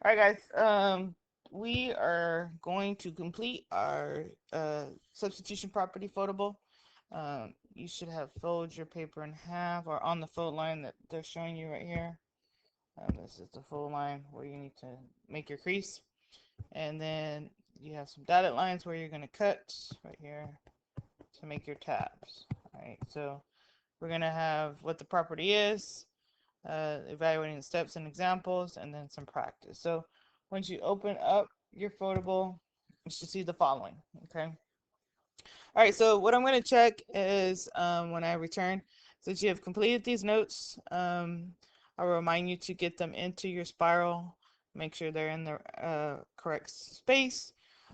All right, guys. We are going to complete our substitution property foldable. You should have folded your paper in half or on the fold line that they're showing you right here. This is the fold line where you need to make your crease. And then you have some dotted lines where you're going to cut right here to make your tabs. All right, so we're going to have what the property is, evaluating the steps and examples, and then some practice. So once you open up your foldable, you should see the following. Okay. All right. So what I'm going to check is when I return, since you have completed these notes, I'll remind you to get them into your spiral. Make sure they're in the correct space.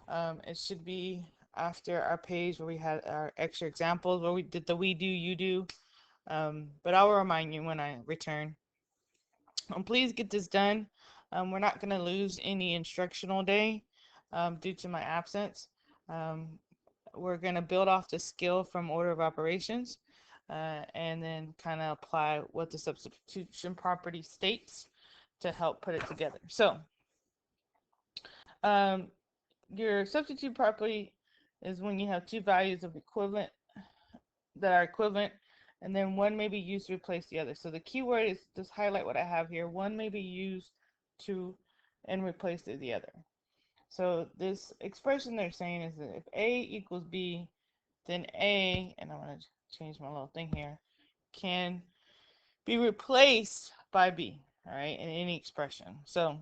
It should be after our page where we had our extra examples where we did the we do, you do. But I'll remind you when I return. Please get this done. We're not going to lose any instructional day due to my absence. Um, we're going to build off the skill from order of operations and then kind of apply what the substitution property states to help put it together. So um, your substitute property is when you have two values of equivalent that are equivalent, and then one may be used to replace the other. So the keyword is just highlight what I have here. One may be used to and replace the other. So this expression they're saying is that if A equals B, then A, and I'm going to change my little thing here, can be replaced by B, all right, in any expression. So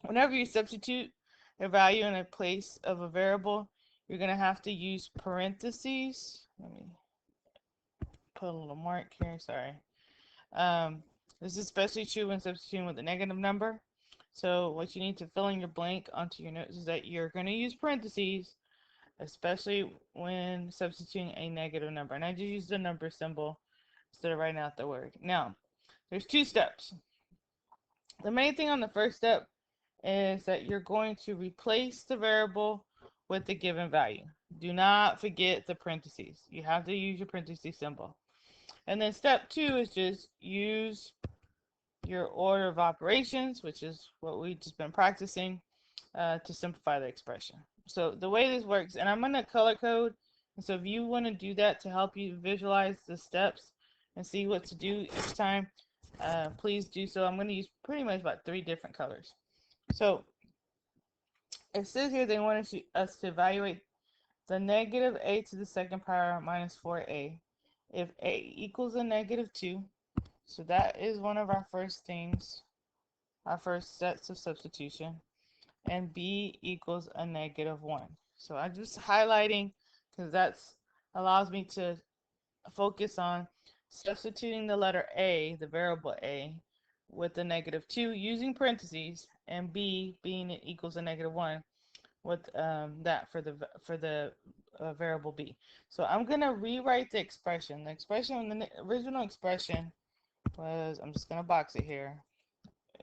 whenever you substitute a value in a place of a variable, you're going to have to use parentheses. Let me put a little mark here, sorry. Um, this is especially true when substituting with a negative number. So what you need to fill in your blank onto your notes is that you're going to use parentheses, especially when substituting a negative number. And I just use the number symbol instead of writing out the word. Now, there's two steps. The main thing on the first step is that you're going to replace the variable with the given value. Do not forget the parentheses. You have to use your parentheses symbol. And then step two is just use your order of operations, which is what we've just been practicing, to simplify the expression. So the way this works, and I'm going to color code, and so if you want to do that to help you visualize the steps and see what to do each time, please do so. I'm going to use pretty much about 3 different colors. So it says here they want us to evaluate the negative a to the second power minus 4a if a equals a negative 2. So that is one of our first things, our first sets of substitution. And b equals a negative 1. So I'm just highlighting because that's allows me to focus on substituting the letter a, the variable a, with the negative 2 using parentheses, and b being it equals a negative 1 with that for the variable b. So I'm going to rewrite the expression. The original expression was, I'm just going to box it here,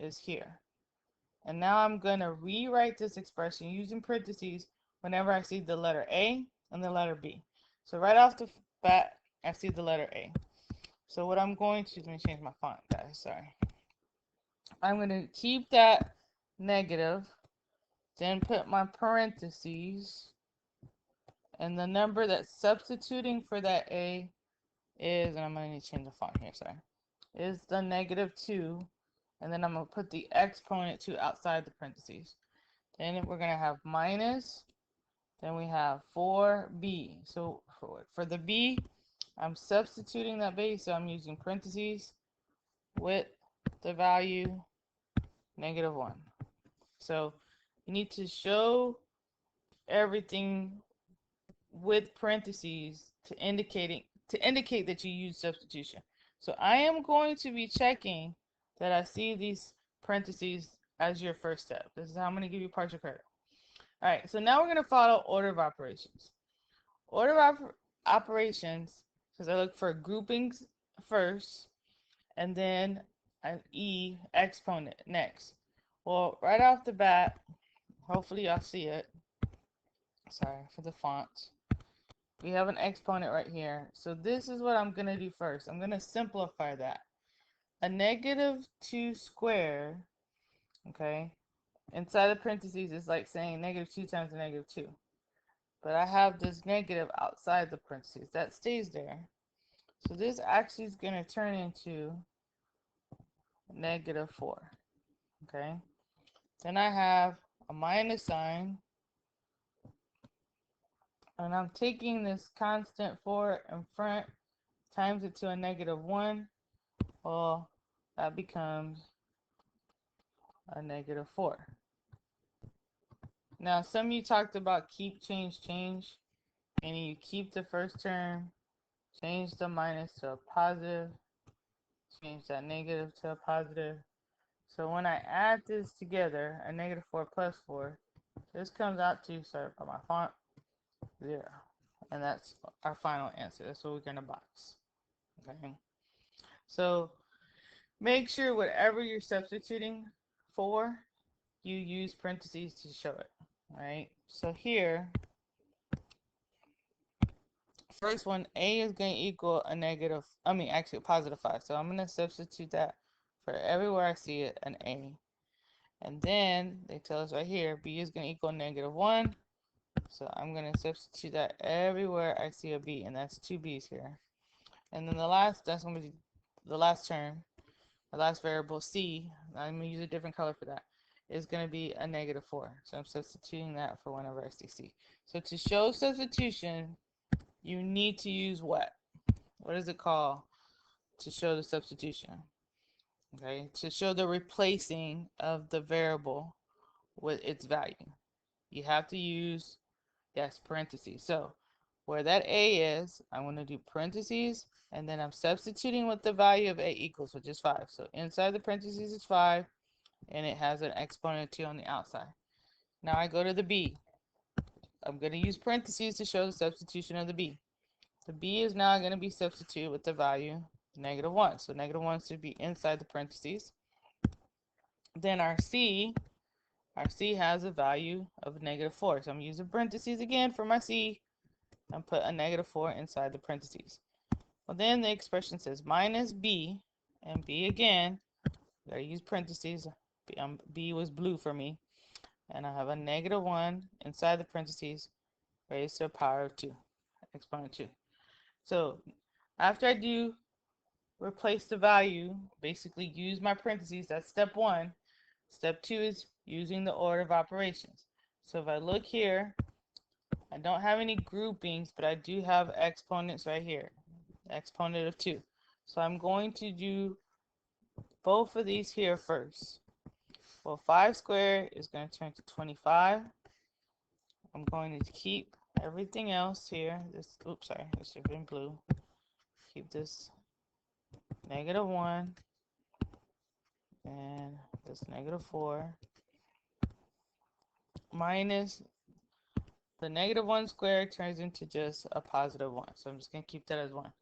is here. And now I'm going to rewrite this expression using parentheses whenever I see the letter A and the letter B. So right off the bat, I see the letter A. So what I'm going to, let me change my font, guys, sorry. I'm going to keep that negative, then put my parentheses, and the number that's substituting for that A is, and I'm going to need to change the font here, sorry, is the negative 2. And then I'm going to put the exponent to outside the parentheses. Then we're going to have minus. Then we have 4b. So for the b, I'm substituting that base. So I'm using parentheses with the value negative 1. So you need to show everything with parentheses to indicate that you use substitution. So I am going to be checking that I see these parentheses as your first step. This is how I'm going to give you partial credit. All right, so now we're going to follow order of operations. Order of operations, because I look for groupings first, and then an E exponent next. Well, right off the bat, hopefully y'all see it. Sorry for the font. We have an exponent right here. So this is what I'm going to do first. I'm going to simplify that. A negative 2 squared, okay, inside the parentheses is like saying -2 times a -2. But I have this negative outside the parentheses. That stays there. So this actually is going to turn into -4. Okay? Then I have a minus sign. And I'm taking this constant 4 in front, times it to a -1. Well, that becomes a -4. Now, some of you talked about keep, change, change. And you keep the first term, change the minus to a positive, change that negative to a positive. So when I add this together, a -4 plus 4, this comes out to, sorry about my font, 0. And that's our final answer. That's what we're going to box. Okay. So make sure whatever you're substituting for, you use parentheses to show it. All right. So here, first one, a is going to equal a actually a +5. So I'm going to substitute that for everywhere I see it, an a. And then they tell us right here, b is going to equal -1. So I'm going to substitute that everywhere I see a b, and that's 2 b's here. And then that's going to be the last term, the last variable, c. I'm going to use a different color for that. Is going to be a -4. So I'm substituting that for whenever I see c. So to show substitution, you need to use what? What is it called to show the substitution? Okay, to show the replacing of the variable with its value. You have to use, yes, parentheses. So where that a is, I'm going to do parentheses, and then I'm substituting what the value of a equals, which is 5. So inside the parentheses is 5, and it has an exponent 2 on the outside. Now I go to the b. I'm going to use parentheses to show the substitution of the b. The b is now going to be substituted with the value -1. So -1 should be inside the parentheses. Then our c has a value of -4. So I'm using parentheses again for my c and put a -4 inside the parentheses. Well, then the expression says minus b, and b again, gotta use parentheses. B was blue for me. And I have a -1 inside the parentheses raised to the power of 2, exponent 2. So after I do replace the value, basically use my parentheses, that's step 1. Step 2 is using the order of operations. So if I look here, I don't have any groupings, but I do have exponents right here, exponent of 2. So I'm going to do both of these here first. Well, 5 squared is going to turn to 25. I'm going to keep everything else here. This should have been blue. Keep this -1 and this -4 minus the -1 squared turns into just a +1. So I'm just going to keep that as 1.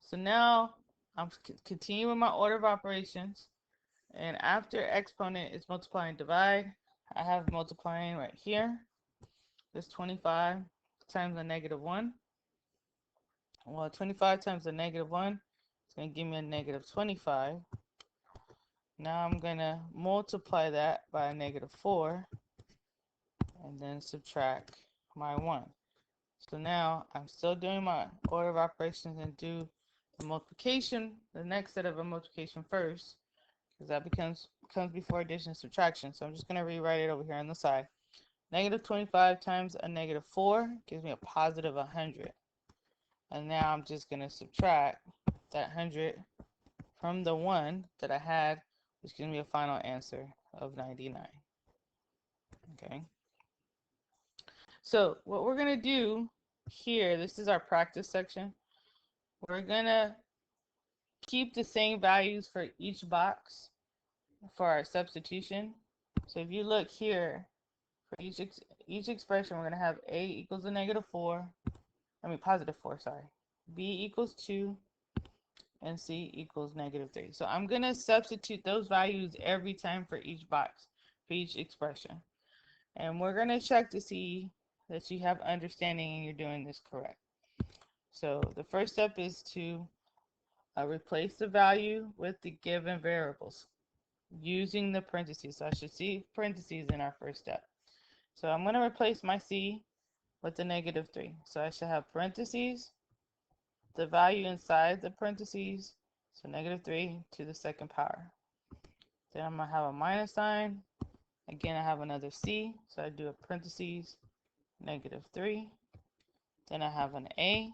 So now I'm continuing my order of operations. And after exponent is multiply and divide, I have multiplying right here. This 25 times a -1. Well, 25 times a -1 is going to give me a -25. Now I'm going to multiply that by a -4 and then subtract my 1. So now I'm still doing my order of operations and do the multiplication, the next set of a multiplication first, because that comes before addition and subtraction. So I'm just going to rewrite it over here on the side. -25 times a -4 gives me a +100. And now I'm just going to subtract that 100 from the 1 that I had, which gives me a final answer of 99. Okay. So what we're going to do here, this is our practice section. We're going to keep the same values for each box for our substitution. So if you look here, for each expression, we're going to have a equals a -4. +4, sorry. B equals 2. And c equals -3. So I'm going to substitute those values every time for each box, for each expression. And we're going to check to see that you have understanding and you're doing this correct. So the first step is to replace the value with the given variables. using the parentheses. So I should see parentheses in our first step. So I'm going to replace my C with the -3. So I should have parentheses, the value inside the parentheses, so -3 to the second power. Then I'm going to have a minus sign. Again, I have another C, so I do a parentheses, -3. Then I have an A.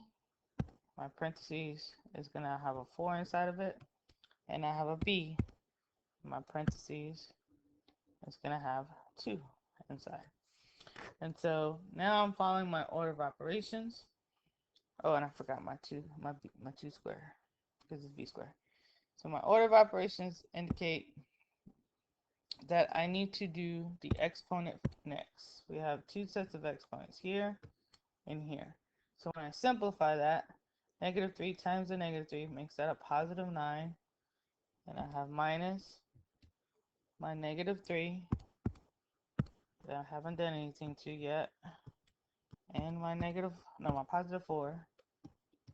My parentheses is going to have a 4 inside of it. And I have a B. My parentheses is going to have 2 inside. And so now I'm following my order of operations. Oh, and I forgot my 2 square because it's B squared. So my order of operations indicate that I need to do the exponent next. We have 2 sets of exponents here and here. So when I simplify that, -3 times the -3 makes that a +9. And I have minus my -3 that I haven't done anything to yet. And my my +4.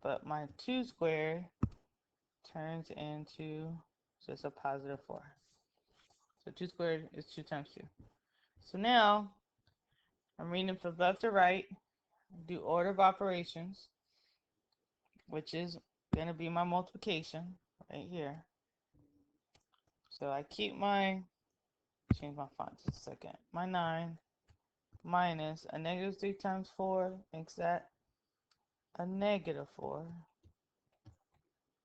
But my 2 squared turns into just a +4. So 2 squared is 2 times 2. So now I'm reading from left to right, do order of operations, which is going to be my multiplication right here. So I keep change my font just a second. My 9 minus a -3 times 4 makes that a -4.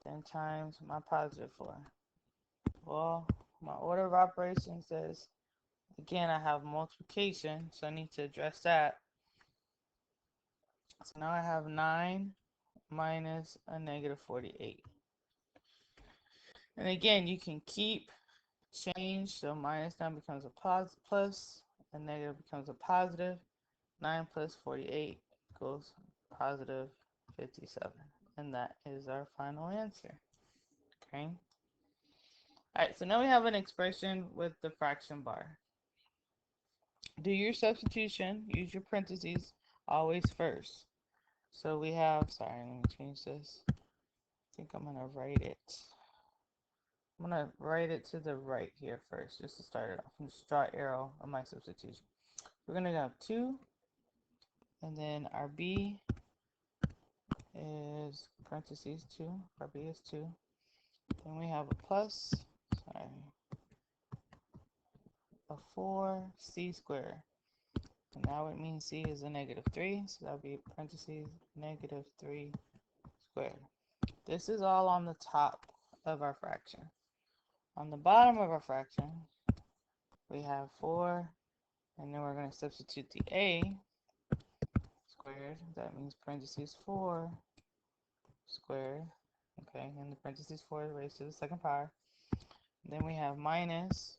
Then times my +4. Well, my order of operations says, again, I have multiplication, so I need to address that. So now I have 9 minus a -48. And again, you can keep change, so minus 9 becomes a plus, and negative becomes a positive. 9 plus 48 equals +57. And that is our final answer. Okay. Alright, so now we have an expression with the fraction bar. Do your substitution, use your parentheses always first. So we have, sorry, let me change this. I think I'm going to write it. I'm going to write it to the right here first, just to start it off. And just draw an arrow on my substitution. We're going to have 2, and then our B is parentheses 2. Our B is 2. Then we have a plus, sorry, a 4C squared. And now it means C is a -3, so that would be parentheses -3 squared. This is all on the top of our fraction. On the bottom of our fraction, we have 4, and then we're going to substitute the A squared. That means parentheses 4 squared. Okay, and the parentheses 4 is raised to the second power. Then we have minus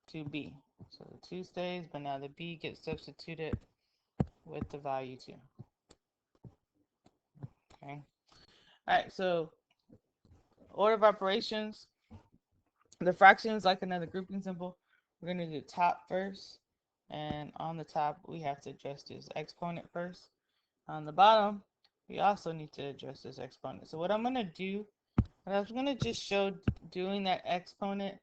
2b. So the 2 stays, but now the b gets substituted with the value 2. Okay. Alright, so order of operations. The fraction is like another grouping symbol. We're going to do top first. And on the top, we have to address this exponent first. On the bottom, we also need to address this exponent. So what I'm going to do, I was going to just show doing that exponent,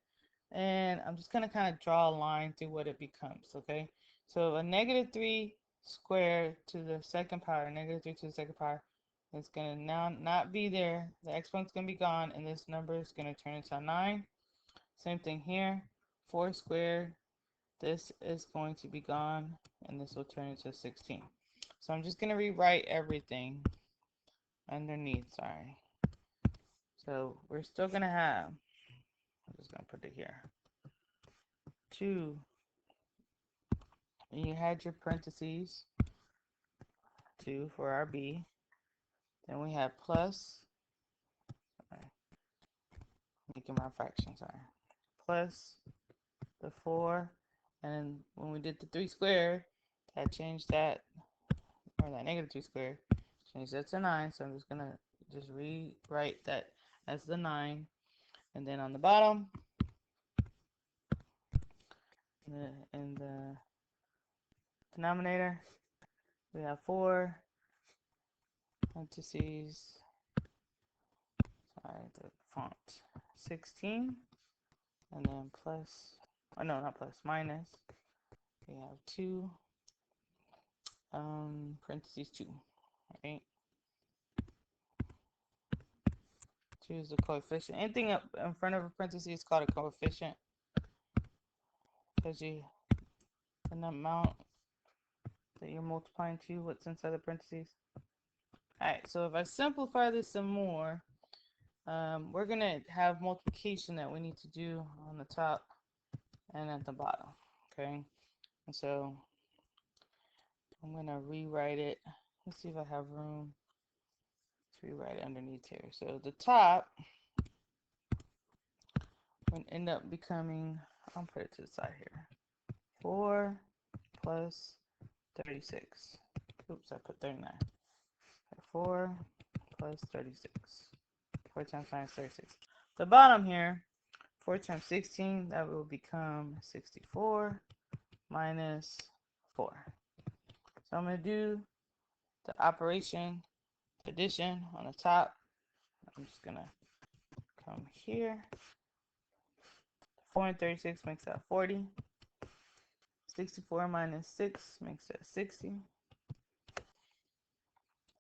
and I'm just going to kind of draw a line through what it becomes, okay? So a -3 squared to the second power, -3 to the second power, is going to now not be there. The exponent's going to be gone, and this number is going to turn into a 9. Same thing here, 4 squared. This is going to be gone, and this will turn into 16. So I'm just going to rewrite everything underneath, sorry. So we're still going to have, I'm just going to put it here, 2, and you had your parentheses, 2 for our B. Then we have plus, sorry, making my fraction, sorry, plus the 4, and then when we did the 3 squared, that changed that, or that -3 squared, change that to 9. So I'm just gonna rewrite that as the 9, and then on the bottom, in the denominator, we have 4 parentheses, sorry, the font, 16, and then plus, oh no, not plus, minus, we have 2, parentheses 2, right? 2 is the coefficient. Anything up in front of a parentheses is called a coefficient, because you, an amount that you're multiplying to what's inside the parentheses. Alright, so if I simplify this some more, we're going to have multiplication that we need to do on the top and at the bottom. Okay, and so I'm going to rewrite it. Let's see if I have room to rewrite it underneath here. So the top would end up becoming, I'll put it to the side here, 4 plus 36. Oops, I put 39. 4 plus 36. 4 times minus 36. The bottom here, 4 times 16, that will become 64 minus 4. So I'm going to do the operation, addition on the top. I'm just going to come here. 4 and 36 makes that 40. 64 minus 6 makes that 60.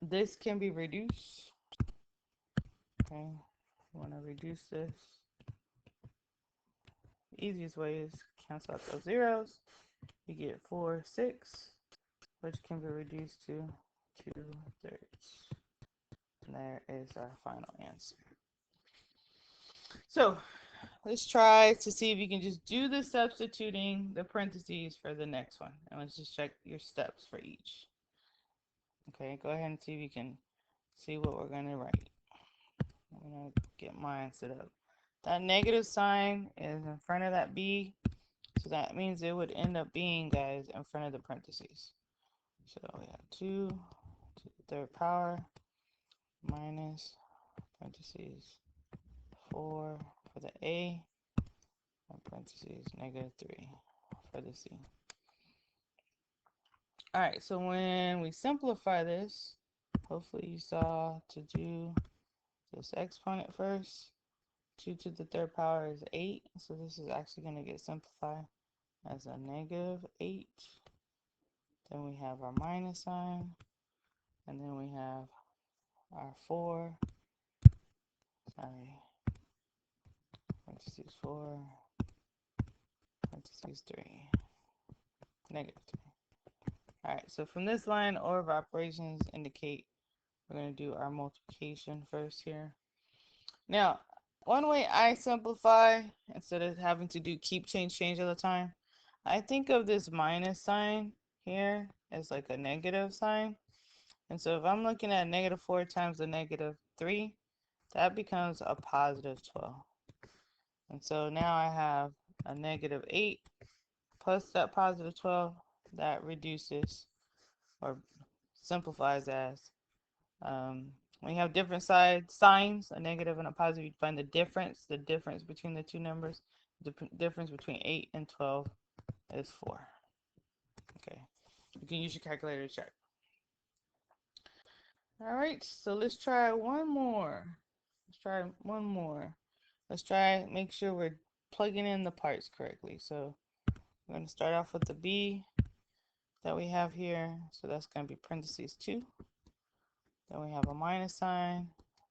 This can be reduced. Okay, you want to reduce this. The easiest way is cancel out those zeros. You get 4, 6, which can be reduced to 2/3. And there is our final answer. So let's try to see if you can just do the substituting the parentheses for the next one. And let's just check your steps for each. Okay, go ahead and see if you can see what we're going to write. I'm going to get mine set up. That negative sign is in front of that B. So that means it would end up being, guys, in front of the parentheses. So we have 2 to the 3rd power minus parentheses 4 for the A and parentheses negative 3 for the C. Alright, so when we simplify this, hopefully you saw to do this exponent first. 2 to the 3rd power is 8, so this is actually going to get simplified as a negative 8. Then we have our minus sign, and then we have our 4, sorry, parentheses 4, parentheses 3, negative 3. Alright, so from this line, order of operations indicate we're going to do our multiplication first here. Now, one way I simplify, instead of having to do keep, change all the time, I think of this minus sign here as like a negative sign. And so if I'm looking at negative 4 times a negative 3, that becomes a positive 12. And so now I have a negative 8 plus that positive 12. That reduces or simplifies as, when you have different signs, a negative and a positive, you find the difference between the two numbers. The difference between 8 and 12 is 4. Okay, you can use your calculator to check. Alright, so let's try one more. Let's try, make sure we're plugging in the parts correctly. So we're going to start off with the B that we have here. So that's going to be parentheses 2. Then we have a minus sign,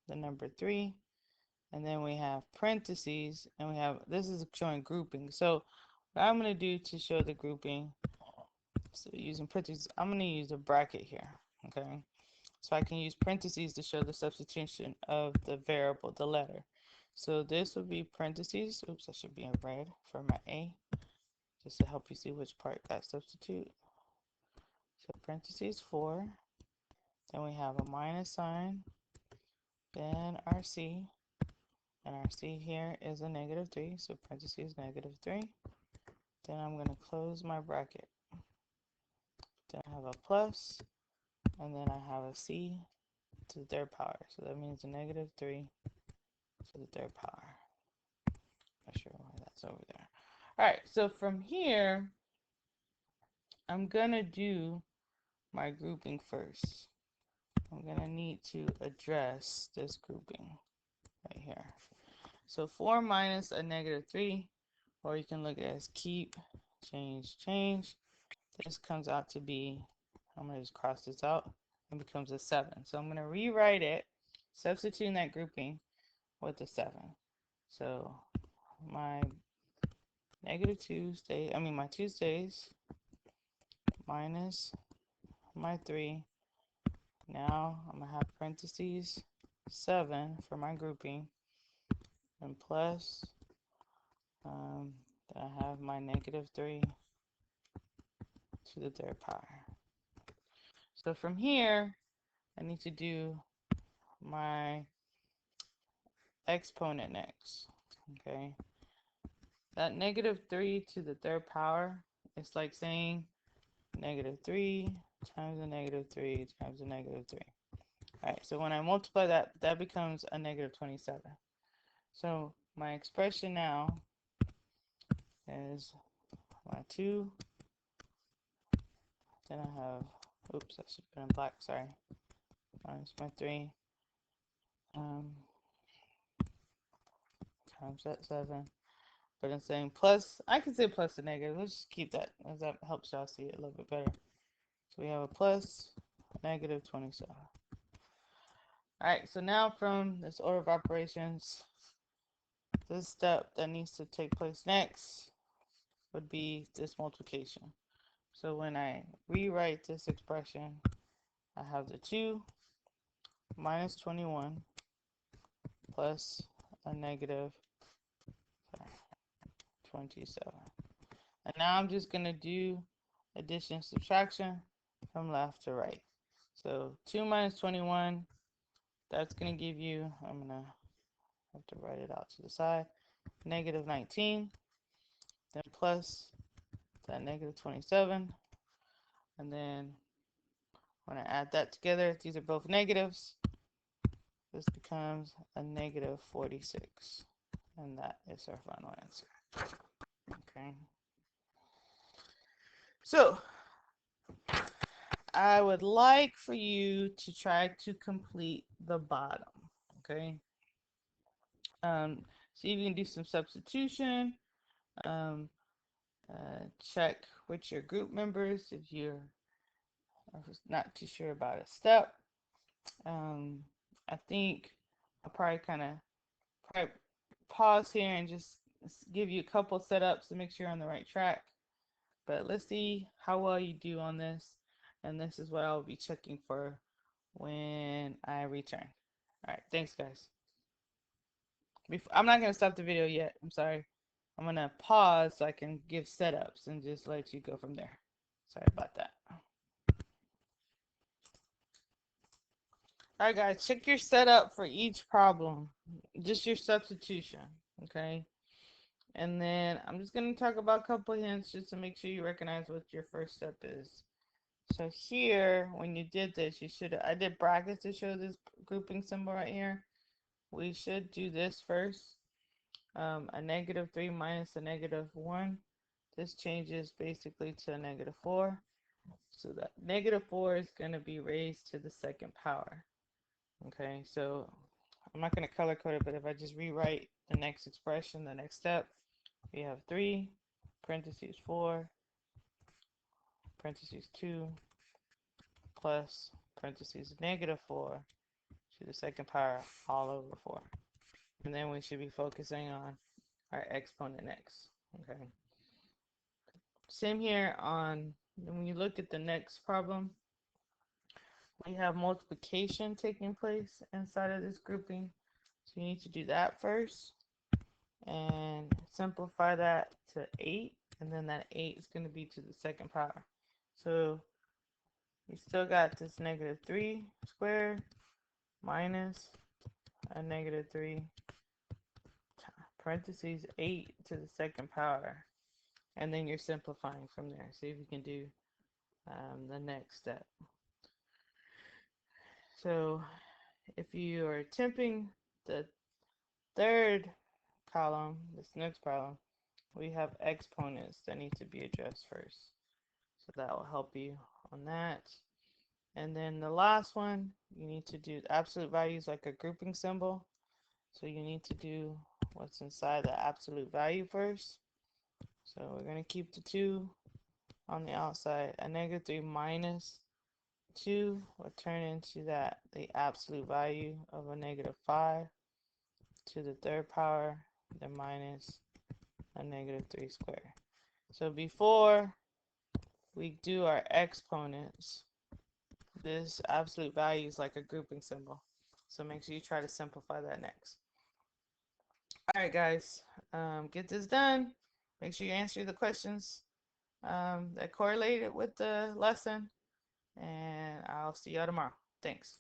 the number 3. And then we have parentheses, and we have, this is showing grouping. So what I'm going to do to show the grouping, so using parentheses, I'm going to use a bracket here, okay? So I can use parentheses to show the substitution of the variable, the letter. So this would be parentheses, oops, I should be in red for my A, just to help you see which part got substitute. So parentheses 4, then we have a minus sign, then our C, and our C here is a negative 3, so parentheses negative 3. Then I'm going to close my bracket. Then I have a plus, and then I have a C to the 3rd power. So that means a negative 3 to the 3rd power. Not sure why that's over there. Alright, so from here, I'm going to do my grouping first. I'm going to need to address this grouping right here. So 4 minus a negative 3, or you can look at it as keep, change, change. This comes out to be, I'm going to just cross this out, and becomes a 7. So I'm going to rewrite it, substituting that grouping with a 7. So my negative 2 stays, my 2 stays, minus my 3. Now I'm going to have parentheses 7 for my grouping, and plus, I have my negative 3 to the 3rd power. So from here, I need to do my exponent next. Okay, that negative 3 to the 3rd power, it's like saying negative 3 times a negative 3 times a negative 3. Alright, so when I multiply that, that becomes a negative 27. So my expression now is my 2, then I have, oops, I should put in black, sorry, minus my 3, times that 7. But I'm saying plus, I can say plus a negative. Let's just keep that, as that helps y'all see it a little bit better. So we have a plus negative 27. Alright, so now from this order of operations, this step that needs to take place next would be this multiplication. So when I rewrite this expression, I have the 2 minus 21 plus a negative 27. And now I'm just going to do addition, subtraction from left to right. So 2 minus 21, that's going to give you, I'm going to have to write it out to the side, negative 19, then plus that negative 27, and then when I add that together, these are both negatives, this becomes a negative 46, and that is our final answer. Okay. So I would like for you to try to complete the bottom. Okay. See if you can do some substitution. Check with your group members if you're not too sure about a step. I think I'll probably pause here and just give you a couple setups to make sure you're on the right track. But let's see how well you do on this. And this is what I'll be checking for when I return. All right, thanks guys. I'm not going to stop the video yet. I'm sorry. I'm going to pause so I can give setups and just let you go from there. Sorry about that. Alright guys, check your setup for each problem. Just your substitution. Okay. And then I'm just going to talk about a couple hints just to make sure you recognize what your first step is. So here, when you did this, I did brackets to show this grouping symbol right here. We should do this first. A negative 3 minus a negative 1. This changes basically to a negative 4. So that negative 4 is going to be raised to the 2nd power. Okay, so I'm not going to color code it, but if I just rewrite the next expression, the next step, we have 3, parentheses 4, parentheses 2, plus parentheses negative 4 to the 2nd power all over 4. And then we should be focusing on our exponent next. Okay. Same here on, when you look at the next problem, we have multiplication taking place inside of this grouping. So you need to do that first and simplify that to 8, and then that 8 is going to be to the 2nd power. So you still got this negative 3 squared minus a negative 3 parentheses 8 to the 2nd power, and then you're simplifying from there. See if you can do the next step. So if you are attempting the 3rd column, this next problem, we have exponents that need to be addressed first. So that will help you on that. And then the last one, you need to do absolute values like a grouping symbol. So you need to do what's inside the absolute value first. So we're going to keep the 2 on the outside. A negative 3 minus 2 will turn into that, the absolute value of a negative 5 to the third power, then minus a negative 3 squared. So before we do our exponents, this absolute value is like a grouping symbol. So make sure you try to simplify that next. Alright guys, get this done. Make sure you answer the questions that correlated with the lesson. And I'll see y'all tomorrow. Thanks.